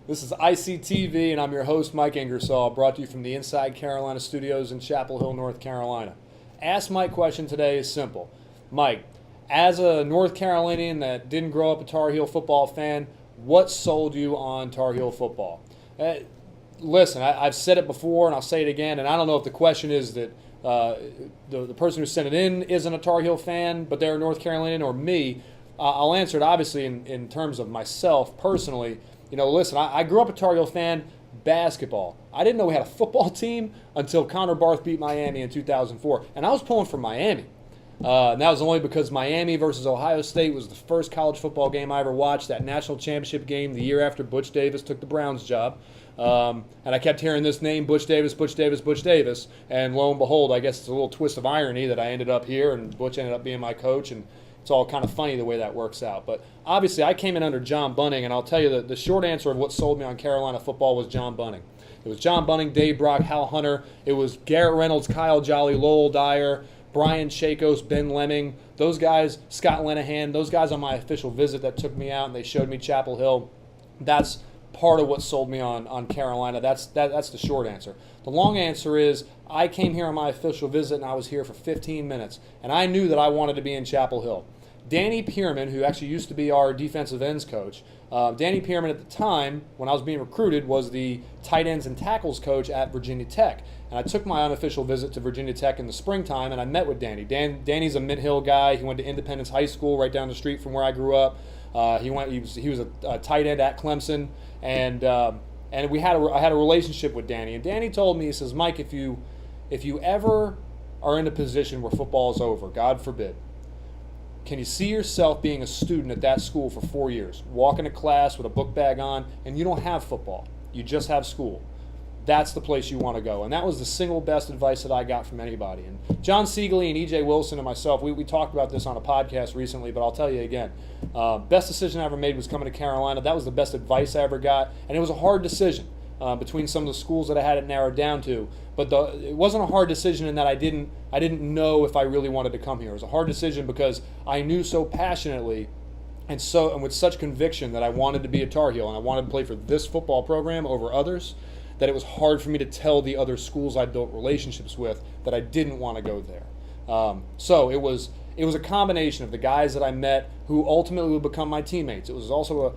This is ICTV, and I'm your host, Mike Ingersoll, brought to you from the Inside Carolina studios in Chapel Hill, North Carolina. Ask Mike question today is simple. Mike, as a North Carolinian that didn't grow up a Tar Heel football fan, what sold you on Tar Heel football? Listen, I've said it before, and I'll say it again, and I don't know if the question is that the person who sent it in isn't a Tar Heel fan, but they're a North Carolinian, or me. I'll answer it obviously in terms of myself personally. Listen, I grew up a Tar Heel fan, basketball. I didn't know we had a football team until Connor Barth beat Miami in 2004. And I was pulling for Miami. And that was only because Miami versus Ohio State was the first college football game I ever watched, that national championship game the year after Butch Davis took the Browns job. And I kept hearing this name, Butch Davis, Butch Davis, Butch Davis. And lo and behold, I guess it's a little twist of irony that I ended up here and Butch ended up being my coach. And it's all kind of funny the way that works out. But obviously, I came in under John Bunning, and I'll tell you that the short answer of what sold me on Carolina football was John Bunning. It was John Bunning, Dave Brock, Hal Hunter. It was Garrett Reynolds, Kyle Jolly, Lowell Dyer, Brian Chacos, Ben Lemming. Those guys, Scott Lenahan, those guys on my official visit that took me out and they showed me Chapel Hill. That's part of what sold me on Carolina. That's the short answer. The long answer is I came here on my official visit and I was here for 15 minutes, and I knew that I wanted to be in Chapel Hill. Danny Pearman, who actually used to be our defensive ends coach, Danny Pearman at the time, when I was being recruited, was the tight ends and tackles coach at Virginia Tech. And I took my unofficial visit to Virginia Tech in the springtime, and I met with Danny. Danny's a Mid-Hill guy. He went to Independence High School right down the street from where I grew up. He was a tight end at Clemson, and I had a relationship with Danny. And Danny told me, he says, Mike, if you ever are in a position where football is over, God forbid, can you see yourself being a student at that school for 4 years, walking to class with a book bag on, and you don't have football, you just have school? That's the place you want to go. And that was the single best advice that I got from anybody. And John Siegley and E.J. Wilson and myself, we talked about this on a podcast recently, but I'll tell you again, best decision I ever made was coming to Carolina. That was the best advice I ever got, and it was a hard decision between some of the schools that I had it narrowed down to. But it wasn't a hard decision in that I didn't know if I really wanted to come here. It was a hard decision because I knew so passionately and with such conviction that I wanted to be a Tar Heel and I wanted to play for this football program over others, that it was hard for me to tell the other schools I built relationships with that I didn't want to go there. So it was a combination of the guys that I met who ultimately would become my teammates. It was also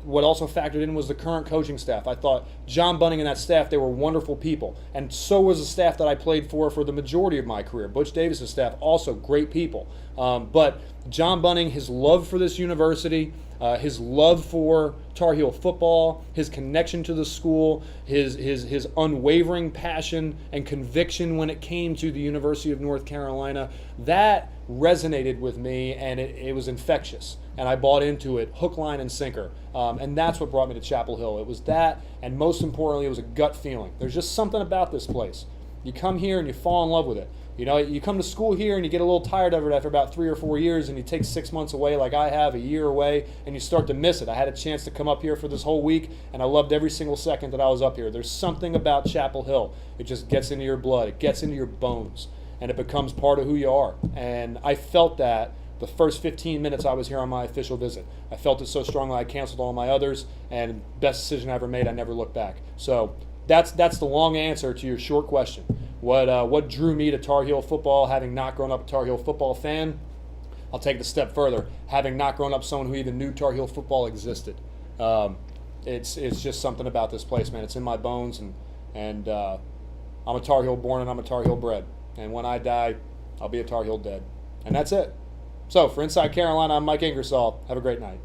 what also factored in was the current coaching staff. I thought John Bunning and that staff, they were wonderful people. And so was the staff that I played for the majority of my career. Butch Davis' staff, also great people. But John Bunning, his love for this university, his love for Tar Heel football, his connection to the school, his unwavering passion and conviction when it came to the University of North Carolina, that resonated with me, and it was infectious. And I bought into it hook, line, and sinker. And that's what brought me to Chapel Hill. It was that, and most importantly, it was a gut feeling. There's just something about this place. You come here and you fall in love with it. You come to school here and you get a little tired of it after about 3 or 4 years, and you take 6 months away like I have, a year away, and you start to miss it. I had a chance to come up here for this whole week, and I loved every single second that I was up here. There's something about Chapel Hill. It just gets into your blood. It gets into your bones, and it becomes part of who you are. And I felt that the first 15 minutes I was here on my official visit. I felt it so strongly I canceled all my others, and best decision I ever made, I never looked back. So that's the long answer to your short question. What drew me to Tar Heel football, having not grown up a Tar Heel football fan? I'll take it a step further. Having not grown up someone who even knew Tar Heel football existed. It's just something about this place, man. It's in my bones, and I'm a Tar Heel born and I'm a Tar Heel bred. And when I die, I'll be a Tar Heel dead. And that's it. So for Inside Carolina, I'm Mike Ingersoll. Have a great night.